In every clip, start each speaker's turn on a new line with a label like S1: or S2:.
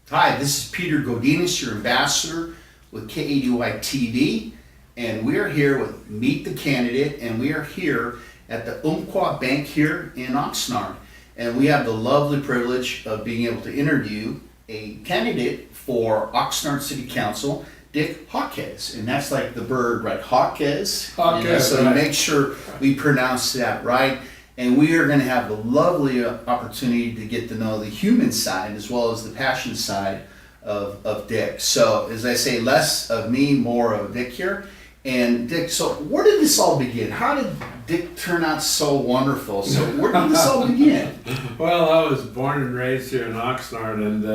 S1: Hi, this is Peter Godinez, your ambassador with KADY TV, and we're here with Meet the Candidate, and we are here at the Umpqua Bank here in Oxnard. And we have the lovely privilege of being able to interview a candidate for Oxnard City Council, Dick Jacquez. And that's like the bird, right? Jacquez.
S2: Jacquez,
S1: so
S2: right.
S1: Make sure we pronounce that right. And we are going to have the lovely opportunity to get to know the human side as well as the passion side of Dick. So as I say, less of me, more of Dick here. And Dick, so where did this all begin? How did Dick turn out so wonderful? So where did this all begin?
S2: Well, I was born and raised here in Oxnard, and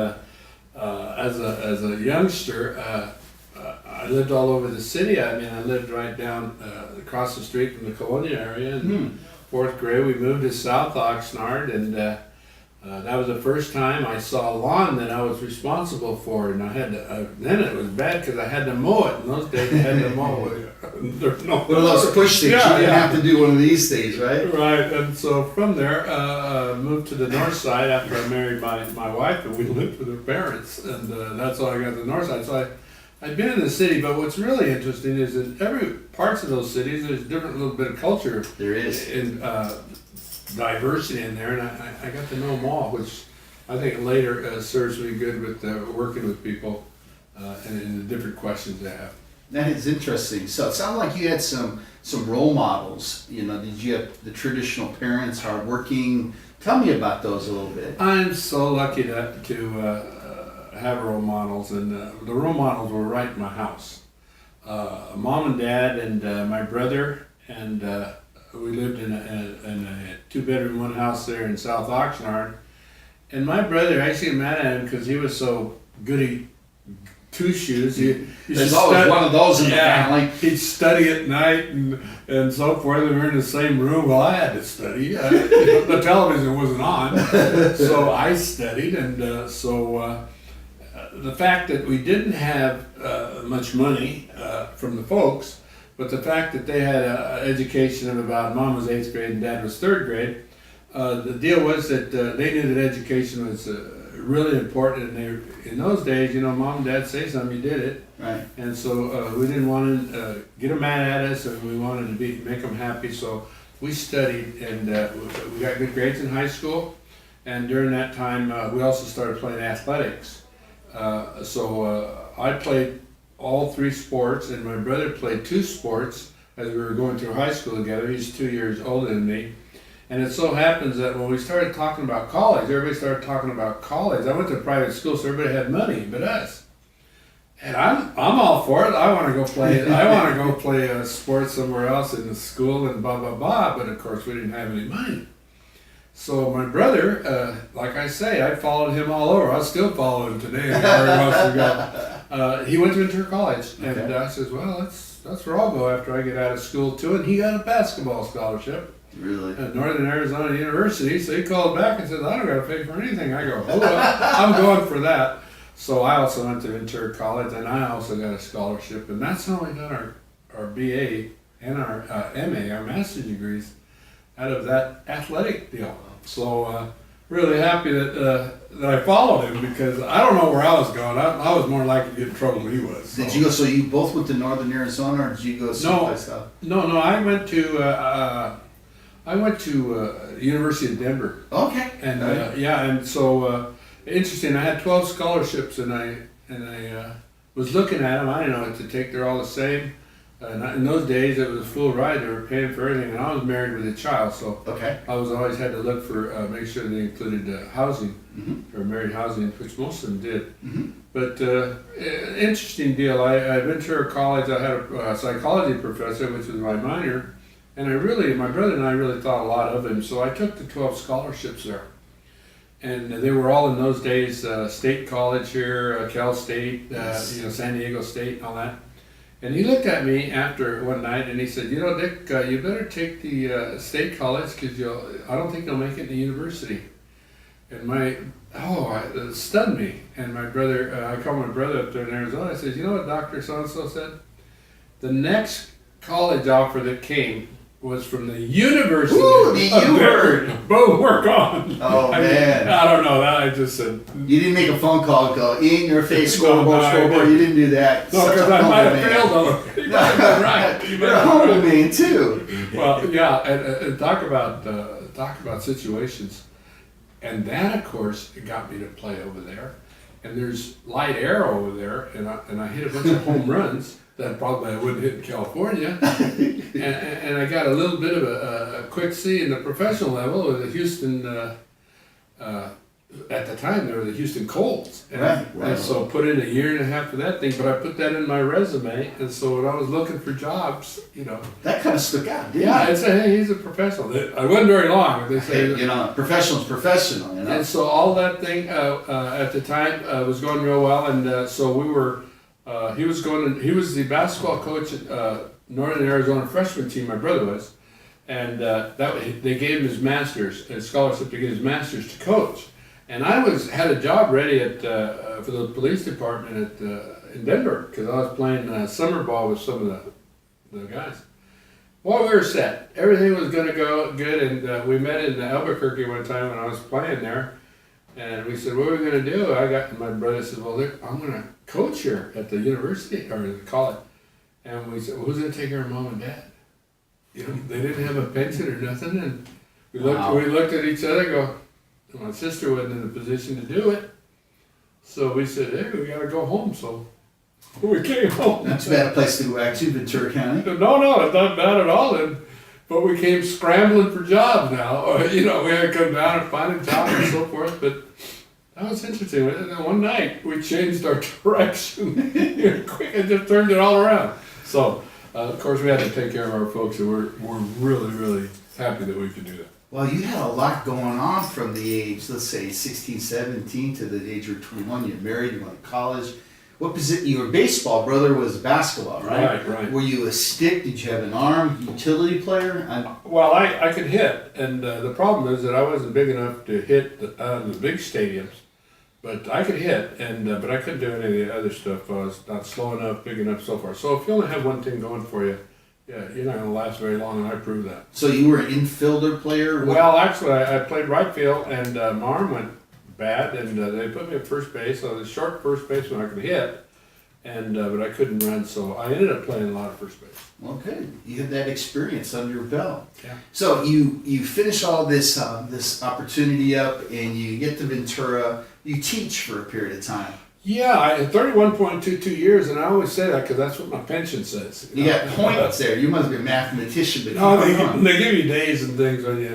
S2: as a youngster, I lived all over the city. I mean, I lived right down across the street from the Colonia area. And fourth grade, we moved to South Oxnard, and that was the first time I saw lawn that I was responsible for. And I had to, then it was bad because I had to mow it. In those days, I had to mow it. There's no
S1: One of those push things.
S2: Yeah,
S1: you didn't
S2: yeah.
S1: have to do one of these days, right?
S2: Right, and so from there, moved to the north side after I married my wife, and we lived with her parents, and that's how I got to the north side. So I've been in the city, but what's really interesting is in every parts of those cities, there's different little bit of culture.
S1: There is.
S2: And diversity in there, and I got to know them all, which I think later serves me good with working with people and the different questions they have.
S1: That is interesting. So it sounded like you had some role models. You know, did you have the traditional parents, hardworking? Tell me about those a little bit.
S2: I'm so lucky to have role models, and the role models were right in my house. Mom and Dad and my brother, and we lived in a two-bedroom, one house there in South Oxnard. And my brother, I used to get mad at him because he was so goody two-shoes.
S1: There's always one of those in the family.
S2: He'd study at night and so forth. We were in the same room. Well, I had to study. The television wasn't on, so I studied. And the fact that we didn't have much money from the folks, but the fact that they had an education of about, Mom was 8th grade and Dad was 3rd grade, the deal was that they knew that education was really important, and in those days, you know, Mom and Dad say something, you did it.
S1: Right.
S2: And so we didn't want to get them mad at us, and we wanted to make them happy, so we studied, and we got good grades in high school, and during that time, we also started playing athletics. So I played all 3 sports, and my brother played 2 sports as we were going through high school together. He's 2 years older than me. And it so happens that when we started talking about college, everybody started talking about college. I went to a private school, so everybody had money but us. And I'm all for it. I want to go play. I want to go play a sport somewhere else in the school and blah blah blah. But of course, we didn't have any money. So my brother, like I say, I followed him all over. I still follow him today. Wherever he wants to go. He went to Ventura College, and I says, well, that's where I'll go after I get out of school too. And he got a basketball scholarship.
S1: Really?
S2: At Northern Arizona University. So he called back and said, I don't got to pay for anything. I go, oh, I'm going for that. So I also went to Ventura College, and I also got a scholarship, and that's how we got our BA and our MA, our master's degrees, out of that athletic deal. So really happy that I followed him, because I don't know where I was going. I was more likely to get in trouble than he was. So.
S1: Did you go? So you both went to Northern Arizona, or did you go someplace else?
S2: No. I went to University of Denver.
S1: Okay.
S2: And and so interesting. I had 12 scholarships, and I was looking at them. I didn't know what to take. They're all the same. In those days, it was a full ride. They were paying for everything, and I was married with a child, so I was always had to look for make sure they included housing or married housing, which most of them did. But interesting deal. I went to college. I had a psychology professor, which was my minor. And my brother and I really thought a lot of him, so I took the 12 scholarships there. And they were all in those days, State College here, Cal State, San Diego State and all that. And he looked at me after one night and he said, you know, Dick, you better take the State College, because I don't think you'll make it in the university. And it stunned me. And my brother, I called my brother up there in Arizona, I said, you know what Dr. So-and-so said? The next college offer that came was from the University.
S1: Ooh, the
S2: of
S1: U
S2: Denver.
S1: word.
S2: Both were gone.
S1: Oh, man.
S2: I don't know. I just said.
S1: You didn't make a phone call and go, in your face,
S2: No,
S1: scoreboard,
S2: no, I
S1: scoreboard.
S2: didn't.
S1: You didn't do that.
S2: No,
S1: Such
S2: because
S1: a
S2: I might
S1: humble
S2: have
S1: man.
S2: failed on it. You might have been right. You might
S1: You're a
S2: have been
S1: humble
S2: right.
S1: man, too.
S2: Well, yeah, and talk about situations, and that of course got me to play over there. And there's light air over there, and I hit a bunch of home runs that probably I wouldn't hit in California. and I got a little bit of a quick C in the professional level with the Houston. At the time, they were the Houston Colts. And
S1: Right.
S2: so put in a year and a half of that thing, but I put that in my resume. And so when I was looking for jobs,
S1: That kind of stuck out, didn't
S2: yeah,
S1: it?
S2: I'd say, hey, he's a professional. I wasn't very long. They say,
S1: Hey, professional's professional, you know.
S2: and so all that thing at the time was going real well. And so we were, he was the basketball coach at Northern Arizona freshman team, my brother was. And they gave him his master's, a scholarship to get his master's to coach. And I had a job ready for the police department in Denver because I was playing summer ball with some of the guys. Well, we were set. Everything was going to go good, and we met in Albuquerque one time when I was playing there. And we said, what are we going to do? My brother said, well, I'm going to coach here at the university or the college. And we said, well, who's going to take care of mom and dad? They didn't have a pension or nothing. And we looked at each other and go, my sister wasn't in a position to do it. So we said, hey, we got to go home. So we came home.
S1: Not too bad a place to go back to, Ventura County.
S2: No, it's not bad at all. But we came scrambling for jobs now. We had to come down and find a job and so forth. But that was interesting. And then one night we changed our direction quick and just turned it all around. So, of course, we had to take care of our folks, and we're really, really happy that we could do that.
S1: Well, you had a lot going on from the age, let's say 16, 17 to the age of 21. You married, you went to college. What position? Your baseball brother was basketball, right?
S2: Right.
S1: Were you a stick? Did you have an arm? Utility player?
S2: Well, I could hit, and the problem is that I wasn't big enough to hit the big stadiums, but I could hit, but I couldn't do any of the other stuff. I was not slow enough, big enough, so far. So if you only have one thing going for you, yeah, you're not going to last very long, and I proved that.
S1: So you were an infielder player?
S2: Well, actually, I played right field, and my arm went bad, and they put me at first base. I was a short first baseman I could hit, but I couldn't run, so I ended up playing a lot of first base.
S1: Well, good. You had that experience under your belt.
S2: Yeah.
S1: So you finish all this opportunity up, and you get to Ventura. You teach for a period of time.
S2: Yeah, I had 31.22 years, and I always say that because that's what my pension says.
S1: You got points there. You must be a mathematician, but
S2: No, they give you days and things when you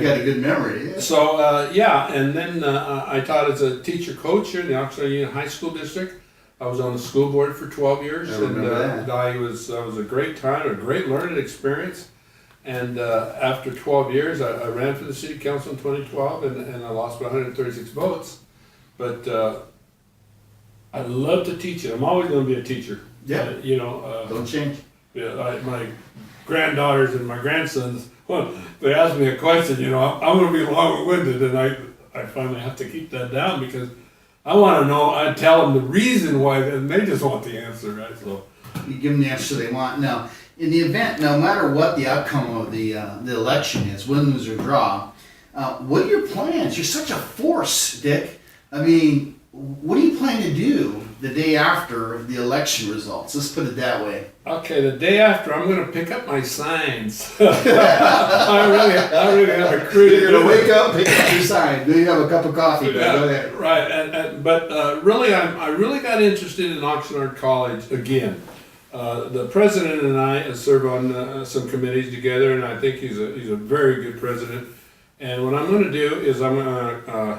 S1: got a good memory. Yeah.
S2: So, and then I taught as a teacher coach here in the Oxnard Union High School District. I was on the school board for 12 years,
S1: I remember that.
S2: I was a great time, a great learning experience. And after 12 years, I ran for the city council in 2012, and I lost by 136 votes. But I love to teach it. I'm always going to be a teacher.
S1: Yeah. Don't change.
S2: Yeah, my granddaughters and my grandsons, well, they ask me a question, I'm going to be long-winded, and I finally have to keep that down because I want to know, I tell them the reason why, and they just want the answer, right? So
S1: You give them the answer they want. Now, in the event, no matter what the outcome of the election is, win, lose, or draw, what are your plans? You're such a force, Dick. I mean, what do you plan to do the day after the election results? Let's put it that way.
S2: Okay, the day after, I'm going to pick up my signs. I really have a crew.
S1: You're going to wake up, pick up your sign. Then you have a cup of coffee.
S2: Yeah,
S1: Go ahead.
S2: right. But really, I really got interested in Oxnard College again. The president and I serve on some committees together, and I think he's a very good president. And what I'm going to do is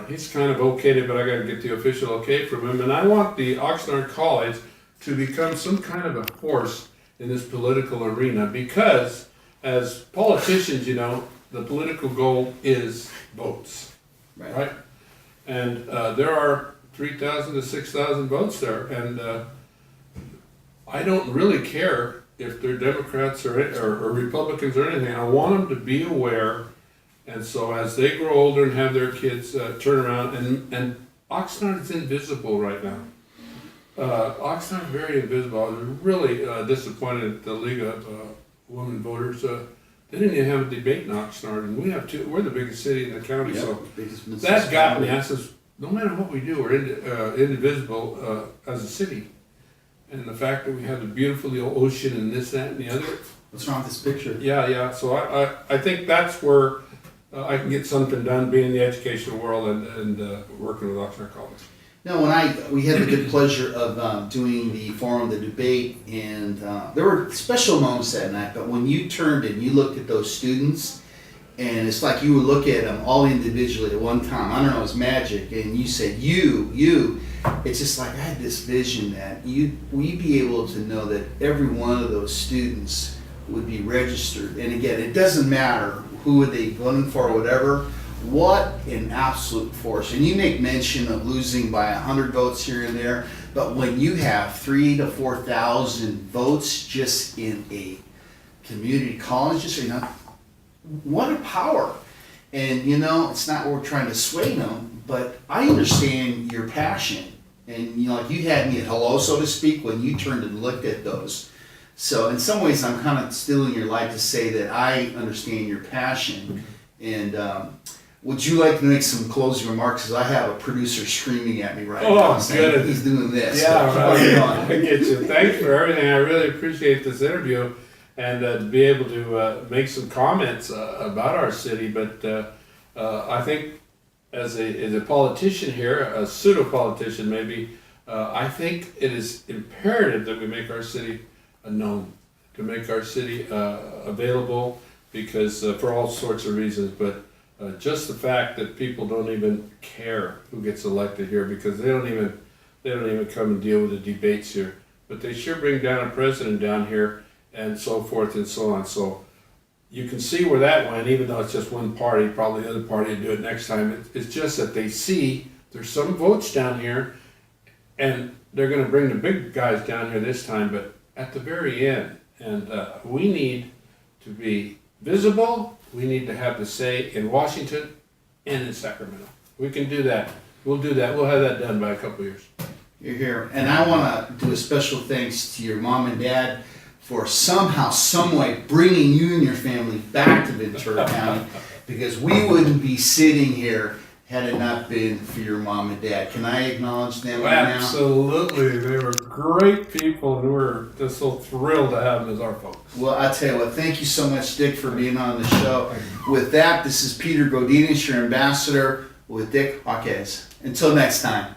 S2: he's kind of okayed it, but I got to get the official okay from him. And I want the Oxnard College to become some kind of a force in this political arena because as politicians, the political goal is votes, right? And there are 3,000 to 6,000 votes there. And I don't really care if they're Democrats or Republicans or anything. I want them to be aware. And so as they grow older and have their kids turn around, and Oxnard is invisible right now. Oxnard is very invisible. I was really disappointed at the League of Women Voters They didn't even have a debate in Oxnard, and we have two. We're the biggest city in the county,
S1: Yep,
S2: so
S1: biggest
S2: that got me.
S1: municipality.
S2: I says, no matter what we do, we're indivisible as a city. And the fact that we have the beautiful ocean and this, that, and the other.
S1: What's wrong with this picture?
S2: Yeah. So I think that's where I can get something done, being in the educational world and working with Oxnard College.
S1: No, we had the good pleasure of doing the forum, the debate, and there were special moments that night. But when you turned and you looked at those students, and it's like you would look at them all individually at one time. I don't know, it was magic. And you said, you. It's just like I had this vision that we'd be able to know that every one of those students would be registered. And again, it doesn't matter who are they voting for or whatever. What an absolute force. And you make mention of losing by 100 votes here and there, but when you have 3,000 to 4,000 votes just in a community college, just, what a power. And it's not we're trying to sway them, but I understand your passion. And like you had me at hello, so to speak, when you turned and looked at those. So in some ways I'm kind of stealing your light to say that I understand your passion. And would you like to make some closing remarks? Because I have a producer screaming at me right now saying
S2: good.
S1: he's doing this.
S2: Yeah,
S1: But,
S2: I get you. Thanks for everything. I really appreciate this interview and to be able to make some comments about our city. But I think as a politician here, a pseudo-politician maybe, I think it is imperative that we make our city known, to make our city available, because for all sorts of reasons. But just the fact that people don't even care who gets elected here, because they don't even come and deal with the debates here. But they sure bring down a president down here and so forth and so on. So you can see where that went, even though it's just one party. Probably the other party will do it next time. It's just that they see there's some votes down here, and they're going to bring the big guys down here this time. But at the very end, and we need to be visible. We need to have the say in Washington and in Sacramento. We can do that. We'll do that. We'll have that done by a couple of years.
S1: You're here. And I want to do a special thanks to your mom and dad for somehow, some way bringing you and your family back to Ventura County, because we wouldn't be sitting here had it not been for your mom and dad. Can I acknowledge them right now?
S2: Absolutely. They were great people, and we're just so thrilled to have them as our folks.
S1: Well, I tell you what, thank you so much, Dick, for being on the show. With that, this is Peter Godinez, your ambassador with Dick Jacquez. Until next time.